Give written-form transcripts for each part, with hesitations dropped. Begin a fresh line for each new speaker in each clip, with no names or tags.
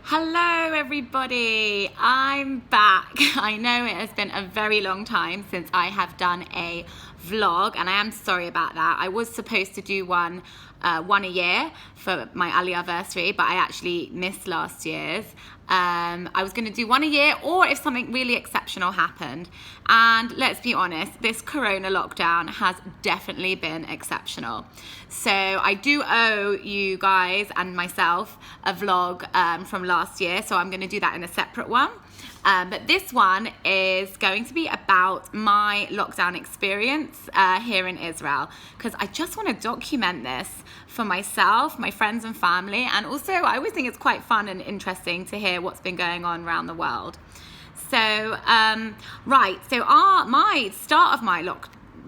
Hello everybody, I'm back. I know it has been a very long time since I have done a vlog and I am sorry about that. I was supposed to do one a year for my Aliyah anniversary, but I actually missed last year's. I was going to do one a year or if something really exceptional happened. And let's be honest, this corona lockdown has definitely been exceptional. So I do owe you guys and myself a vlog from last year. So I'm going to do that in a separate one. But this one is going to be about my lockdown experience here in Israel, because I just want to document this for myself, my friends and family, and also I always think it's quite fun and interesting to hear what's been going on around the world. So, my start of my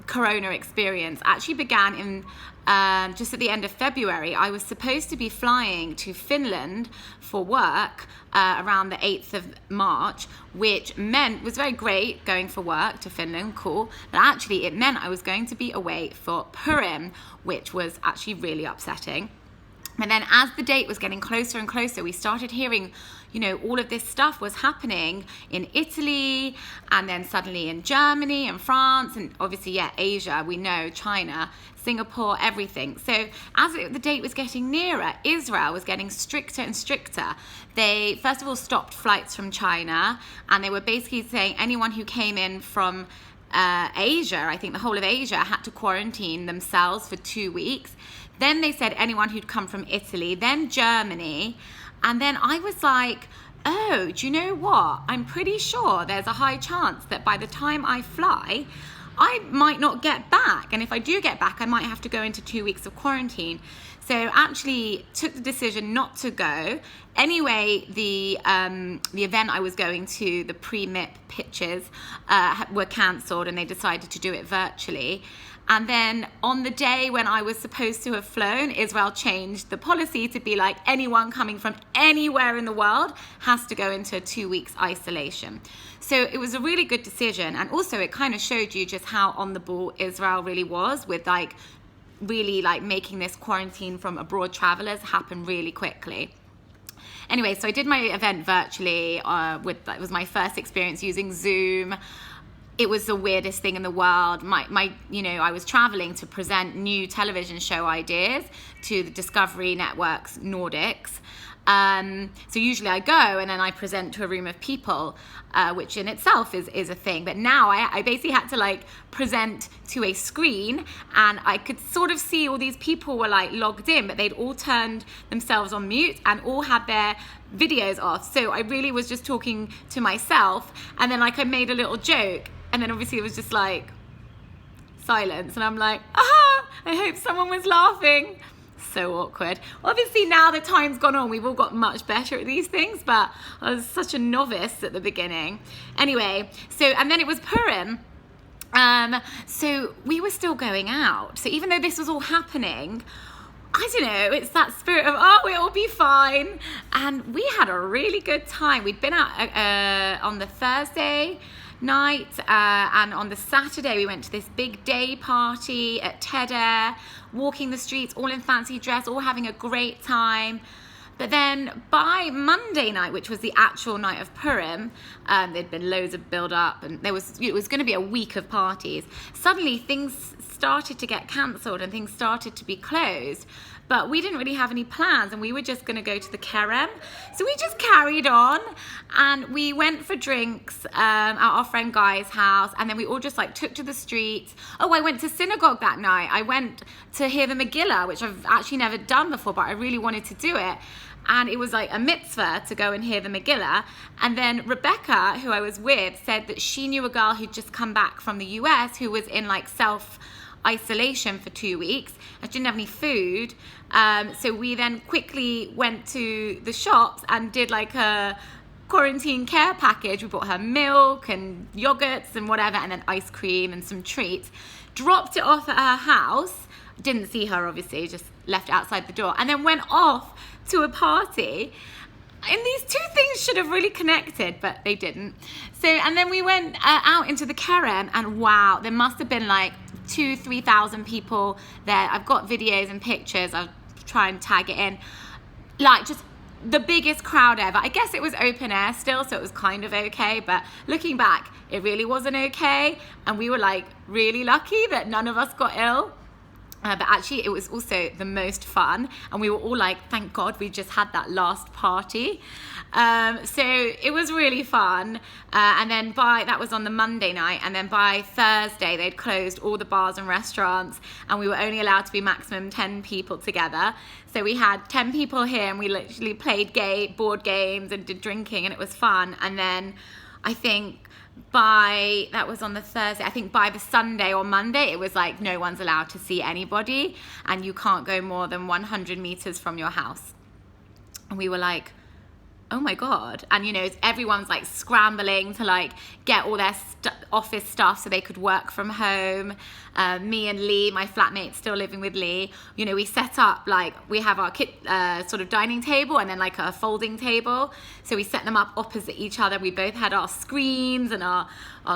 corona experience actually began in just at the end of February. I was supposed to be flying to Finland for work around the 8th of March, which was very great going for work to Finland, cool, but actually it meant I was going to be away for Purim, which was actually really upsetting. And then as the date was getting closer and closer, we started hearing, all of this stuff was happening in Italy and then suddenly in Germany and France and obviously, Asia, we know, China, Singapore, everything. So as the date was getting nearer, Israel was getting stricter and stricter. They, first of all, stopped flights from China, and they were basically saying anyone who came in from Asia, I think the whole of Asia, had to quarantine themselves for 2 weeks. Then they said anyone who'd come from Italy, then Germany. And then I was like, oh, do you know what? I'm pretty sure there's a high chance that by the time I fly, I might not get back. And if I do get back, I might have to go into 2 weeks of quarantine. So actually took the decision not to go. Anyway, the event I was going to, the pre-MIP pitches, were cancelled and they decided to do it virtually. And then on the day when I was supposed to have flown, Israel changed the policy to be like anyone coming from anywhere in the world has to go into 2 weeks isolation. So it was a really good decision. And also it kind of showed you just how on the ball Israel really was with really making this quarantine from abroad travelers happen really quickly. Anyway, so I did my event virtually. It was my first experience using Zoom. It was the weirdest thing in the world. I was traveling to present new television show ideas to the Discovery Network's Nordics. So usually I go and then I present to a room of people, which in itself is a thing. But now I basically had to present to a screen, and I could sort of see all these people were logged in, but they'd all turned themselves on mute and all had their videos off. So I really was just talking to myself, and then I made a little joke. And then obviously it was just silence. And I'm like, I hope someone was laughing. So awkward. Obviously now the time's gone on, we've all got much better at these things, but I was such a novice at the beginning. Anyway, and then it was Purim. So we were still going out. So even though this was all happening, I don't know, it's that spirit of, it'll be fine. And we had a really good time. We'd been out on the Thursday night, and on the Saturday we went to this big day party at Tedder, walking the streets all in fancy dress, all having a great time. But then by Monday night, which was the actual night of Purim, there'd been loads of build up and it was going to be a week of parties. Suddenly things started to get cancelled and things started to be closed. But we didn't really have any plans and we were just going to go to the Kerem. So we just carried on and we went for drinks at our friend Guy's house, and then we all just took to the streets. Oh, I went to synagogue that night. I went to hear the Megillah, which I've actually never done before, but I really wanted to do it. And it was a mitzvah to go and hear the Megillah. And then Rebecca, who I was with, said that she knew a girl who'd just come back from the US who was in self-isolation for 2 weeks and didn't have any food. So we then quickly went to the shops and did a quarantine care package. We bought her milk and yogurts and whatever, and then ice cream and some treats. Dropped it off at her house. Didn't see her, obviously, just left outside the door, and then went off to a party. And these two things should have really connected, but they didn't. So, and then we went out into the Kerem, and wow, there must have been 2,000-3,000 people there. I've got videos and pictures. I'll try and tag it in. Just the biggest crowd ever. I guess it was open air still, so it was kind of okay, but looking back, it really wasn't okay, and we were like really lucky that none of us got ill. But actually it was also the most fun, and we were all like, thank God we just had that last party. So it was really fun, and then that was on the Monday night, and then by Thursday they'd closed all the bars and restaurants, and we were only allowed to be maximum 10 people together. So we had 10 people here, and we literally played board games and did drinking, and it was fun. And then I think that was on the Thursday, I think by the Sunday or Monday it was like no one's allowed to see anybody, and you can't go more than 100 meters from your house. And we were like, oh my God. And you know, everyone's like scrambling to like get all their office stuff so they could work from home. Me and Lee, my flatmate, still living with Lee, you know, we set up, like, we have our sort of dining table and then like a folding table. So we set them up opposite each other. We both had our screens and our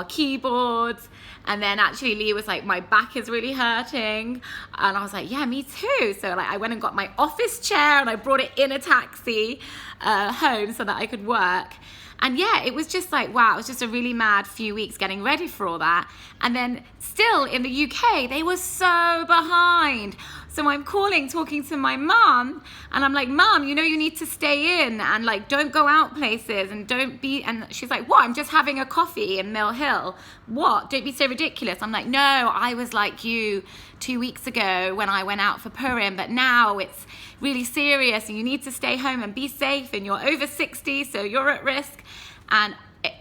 keyboards. And then actually Lee was like, my back is really hurting. And I was like, yeah, me too. So like I went and got my office chair and I brought it in a taxi home so that I could work. And yeah, it was just like, wow, it was just a really mad few weeks getting ready for all that. And then still in the UK, they were so behind. So I'm talking to my mum, and I'm like, Mum, you know, you need to stay in and like, don't go out places and and she's like, what? I'm just having a coffee in Mill Hill. What? Don't be so ridiculous. I'm like, no, I was like you 2 weeks ago when I went out for Purim, but now it's really serious and you need to stay home and be safe, and you're over 60, so you're at risk. And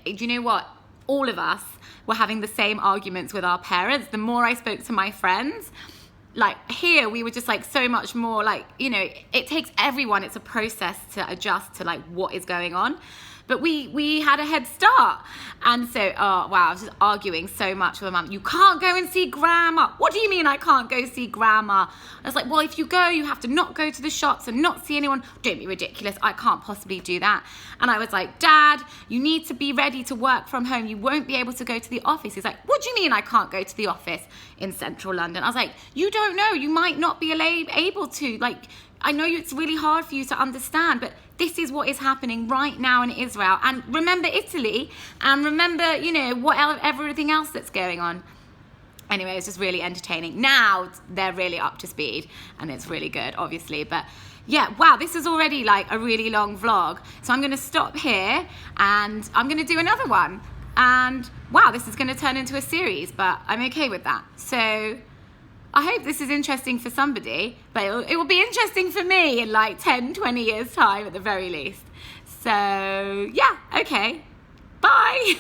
do you know what? All of us were having the same arguments with our parents. The more I spoke to my friends, like here we were just like so much more like, you know, it takes everyone, it's a process to adjust to like what is going on. But we had a head start. And so, oh wow, I was just arguing so much with my mum. You can't go and see grandma. What do you mean I can't go see grandma? I was like, well, if you go, you have to not go to the shops and not see anyone. Don't be ridiculous. I can't possibly do that. And I was like, Dad, you need to be ready to work from home. You won't be able to go to the office. He's like, what do you mean I can't go to the office in central London? I was like, you don't know. You might not be able to. Like, I know it's really hard for you to understand, but this is what is happening right now in Israel. And remember Italy, and remember, you know, everything else that's going on. Anyway, it's just really entertaining. Now they're really up to speed, and it's really good, obviously. But yeah, wow, this is already like a really long vlog. So I'm going to stop here, and I'm going to do another one. And wow, this is going to turn into a series, but I'm okay with that. So I hope this is interesting for somebody, but it will be interesting for me in like 10, 20 years time at the very least. So yeah, okay, bye.